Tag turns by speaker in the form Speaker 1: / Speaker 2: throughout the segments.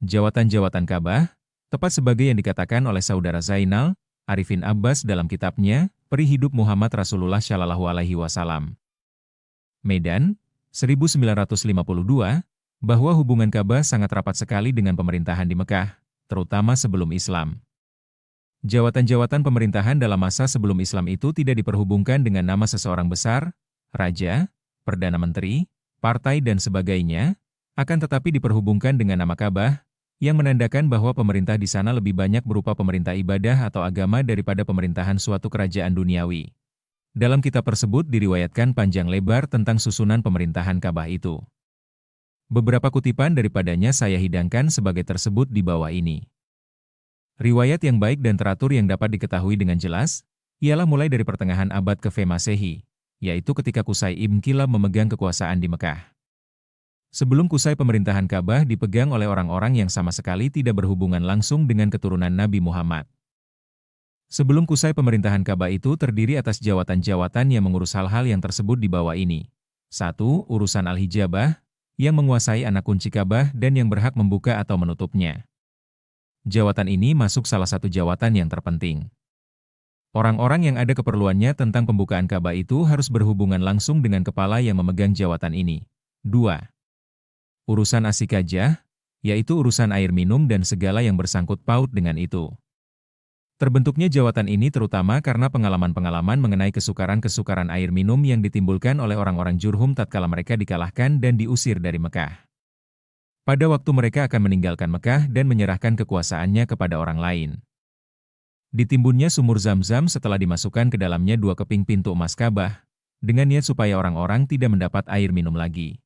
Speaker 1: Jawatan-jawatan Ka'bah, tepat sebagai yang dikatakan oleh saudara Zainal Arifin Abbas dalam kitabnya, Peri Hidup Muhammad Rasulullah Shallallahu Alaihi Wasallam. Medan, 1952, bahwa hubungan Ka'bah sangat rapat sekali dengan pemerintahan di Mekah, terutama sebelum Islam. Jawatan-jawatan pemerintahan dalam masa sebelum Islam itu tidak diperhubungkan dengan nama seseorang besar, raja, perdana menteri, partai dan sebagainya, akan tetapi diperhubungkan dengan nama Ka'bah, yang menandakan bahwa pemerintah di sana lebih banyak berupa pemerintah ibadah atau agama daripada pemerintahan suatu kerajaan duniawi. Dalam kitab tersebut diriwayatkan panjang lebar tentang susunan pemerintahan Ka'bah itu. Beberapa kutipan daripadanya saya hidangkan sebagai tersebut di bawah ini. Riwayat yang baik dan teratur yang dapat diketahui dengan jelas, ialah mulai dari pertengahan abad ke-5 Masehi, yaitu ketika Qusay ibn Kilab memegang kekuasaan di Mekah. Sebelum Qusay pemerintahan Ka'bah dipegang oleh orang-orang yang sama sekali tidak berhubungan langsung dengan keturunan Nabi Muhammad. Sebelum Qusay pemerintahan Ka'bah itu terdiri atas jawatan-jawatan yang mengurus hal-hal yang tersebut di bawah ini. 1. Urusan Al-Hijabah, yang menguasai anak kunci Ka'bah dan yang berhak membuka atau menutupnya. Jawatan ini masuk salah satu jawatan yang terpenting. Orang-orang yang ada keperluannya tentang pembukaan Ka'bah itu harus berhubungan langsung dengan kepala yang memegang jawatan ini. 2. Urusan asikajah, yaitu urusan air minum dan segala yang bersangkut paut dengan itu. Terbentuknya jawatan ini terutama karena pengalaman-pengalaman mengenai kesukaran-kesukaran air minum yang ditimbulkan oleh orang-orang Jurhum tatkala mereka dikalahkan dan diusir dari Mekah. Pada waktu mereka akan meninggalkan Mekah dan menyerahkan kekuasaannya kepada orang lain. Ditimbunnya sumur Zam-Zam setelah dimasukkan ke dalamnya 2 keping pintu emas Ka'bah, dengan niat supaya orang-orang tidak mendapat air minum lagi.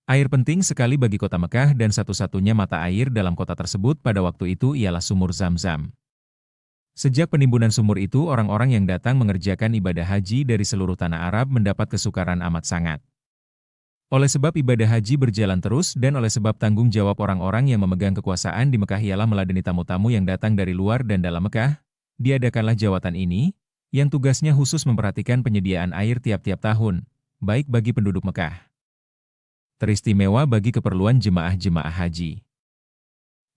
Speaker 1: Air penting sekali bagi kota Mekah dan satu-satunya mata air dalam kota tersebut pada waktu itu ialah sumur Zam-Zam. Sejak penimbunan sumur itu orang-orang yang datang mengerjakan ibadah haji dari seluruh tanah Arab mendapat kesukaran amat sangat. Oleh sebab ibadah haji berjalan terus dan oleh sebab tanggung jawab orang-orang yang memegang kekuasaan di Mekah ialah meladeni tamu-tamu yang datang dari luar dan dalam Mekah, diadakanlah jawatan ini, yang tugasnya khusus memperhatikan penyediaan air tiap-tiap tahun, baik bagi penduduk Mekah. Teristimewa bagi keperluan jemaah-jemaah haji.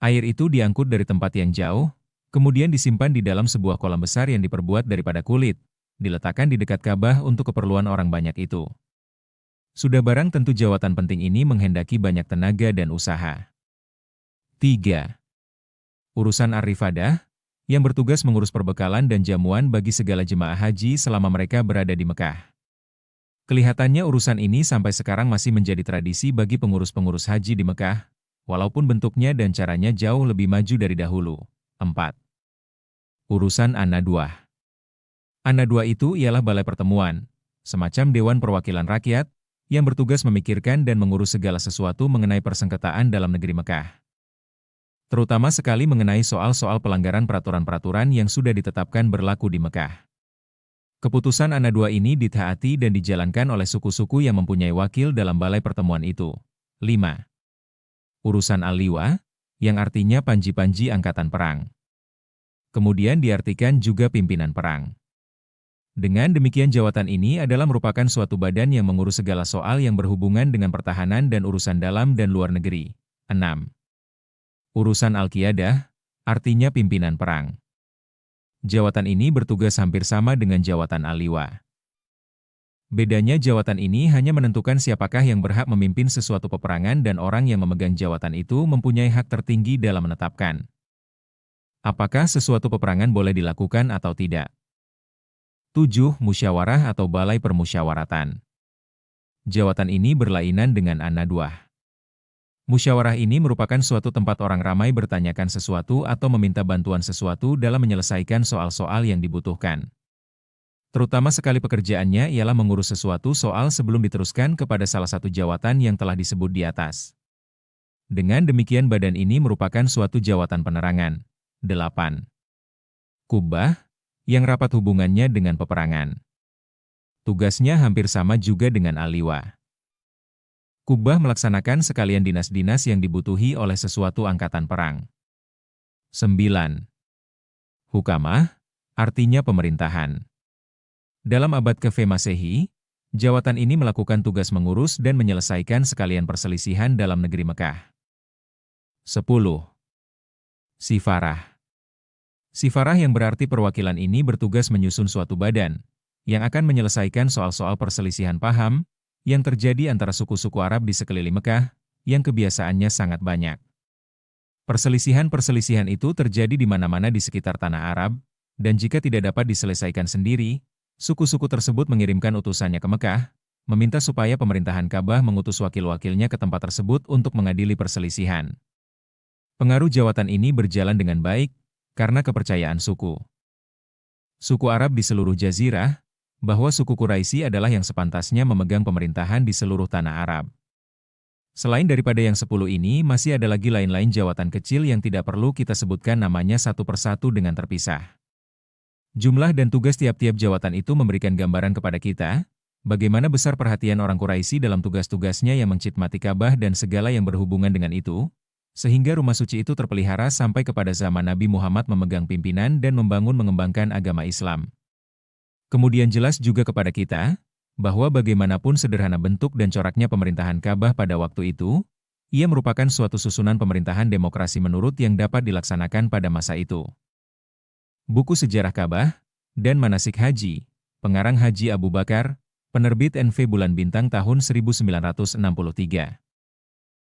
Speaker 1: Air itu diangkut dari tempat yang jauh, kemudian disimpan di dalam sebuah kolam besar yang diperbuat daripada kulit, diletakkan di dekat Ka'bah untuk keperluan orang banyak itu. Sudah barang tentu jawatan penting ini menghendaki banyak tenaga dan usaha. 3. Urusan Ar-Rifadah, yang bertugas mengurus perbekalan dan jamuan bagi segala jemaah haji selama mereka berada di Mekah. Kelihatannya urusan ini sampai sekarang masih menjadi tradisi bagi pengurus-pengurus haji di Mekah, walaupun bentuknya dan caranya jauh lebih maju dari dahulu. 4. Urusan An-Nadwah. An-Nadwah itu ialah balai pertemuan, semacam dewan perwakilan rakyat, yang bertugas memikirkan dan mengurus segala sesuatu mengenai persengketaan dalam negeri Mekah. Terutama sekali mengenai soal-soal pelanggaran peraturan-peraturan yang sudah ditetapkan berlaku di Mekah. Keputusan An-Nadwah ini ditaati dan dijalankan oleh suku-suku yang mempunyai wakil dalam balai pertemuan itu. 5. Urusan Al-Liwa, yang artinya panji-panji angkatan perang. Kemudian diartikan juga pimpinan perang. Dengan demikian jawatan ini adalah merupakan suatu badan yang mengurus segala soal yang berhubungan dengan pertahanan dan urusan dalam dan luar negeri. 6. Urusan Al-Qiyadah, artinya pimpinan perang. Jawatan ini bertugas hampir sama dengan jawatan Al-Liwa. Bedanya jawatan ini hanya menentukan siapakah yang berhak memimpin sesuatu peperangan dan orang yang memegang jawatan itu mempunyai hak tertinggi dalam menetapkan apakah sesuatu peperangan boleh dilakukan atau tidak. 7. Musyawarah atau balai permusyawaratan. Jawatan ini berlainan dengan An-Nadwah. Musyawarah ini merupakan suatu tempat orang ramai bertanyakan sesuatu atau meminta bantuan sesuatu dalam menyelesaikan soal-soal yang dibutuhkan. Terutama sekali pekerjaannya ialah mengurus sesuatu soal sebelum diteruskan kepada salah satu jawatan yang telah disebut di atas. Dengan demikian badan ini merupakan suatu jawatan penerangan. 8. Qubah, yang rapat hubungannya dengan peperangan. Tugasnya hampir sama juga dengan Al-Liwa. Qubah melaksanakan sekalian dinas-dinas yang dibutuhi oleh sesuatu angkatan perang. 9. Hukamah, artinya pemerintahan. Dalam abad ke-5 Masehi, jawatan ini melakukan tugas mengurus dan menyelesaikan sekalian perselisihan dalam negeri Mekah. 10. Sifarah. Sifarah yang berarti perwakilan ini bertugas menyusun suatu badan, yang akan menyelesaikan soal-soal perselisihan paham, yang terjadi antara suku-suku Arab di sekeliling Mekah, yang kebiasaannya sangat banyak. Perselisihan-perselisihan itu terjadi di mana-mana di sekitar tanah Arab, dan jika tidak dapat diselesaikan sendiri, suku-suku tersebut mengirimkan utusannya ke Mekah, meminta supaya pemerintahan Ka'bah mengutus wakil-wakilnya ke tempat tersebut untuk mengadili perselisihan. Pengaruh jawatan ini berjalan dengan baik, karena kepercayaan suku. Suku Arab di seluruh jazirah, bahwa suku Quraisy adalah yang sepantasnya memegang pemerintahan di seluruh tanah Arab. Selain daripada yang 10 ini, masih ada lagi lain-lain jawatan kecil yang tidak perlu kita sebutkan namanya satu persatu dengan terpisah. Jumlah dan tugas tiap-tiap jawatan itu memberikan gambaran kepada kita, bagaimana besar perhatian orang Quraisy dalam tugas-tugasnya yang mencitmati Ka'bah dan segala yang berhubungan dengan itu, sehingga rumah suci itu terpelihara sampai kepada zaman Nabi Muhammad memegang pimpinan dan membangun mengembangkan agama Islam. Kemudian jelas juga kepada kita, bahwa bagaimanapun sederhana bentuk dan coraknya pemerintahan Ka'bah pada waktu itu, ia merupakan suatu susunan pemerintahan demokrasi menurut yang dapat dilaksanakan pada masa itu. Buku Sejarah Ka'bah dan Manasik Haji, pengarang Haji Abu Bakar, penerbit NV Bulan Bintang tahun 1963.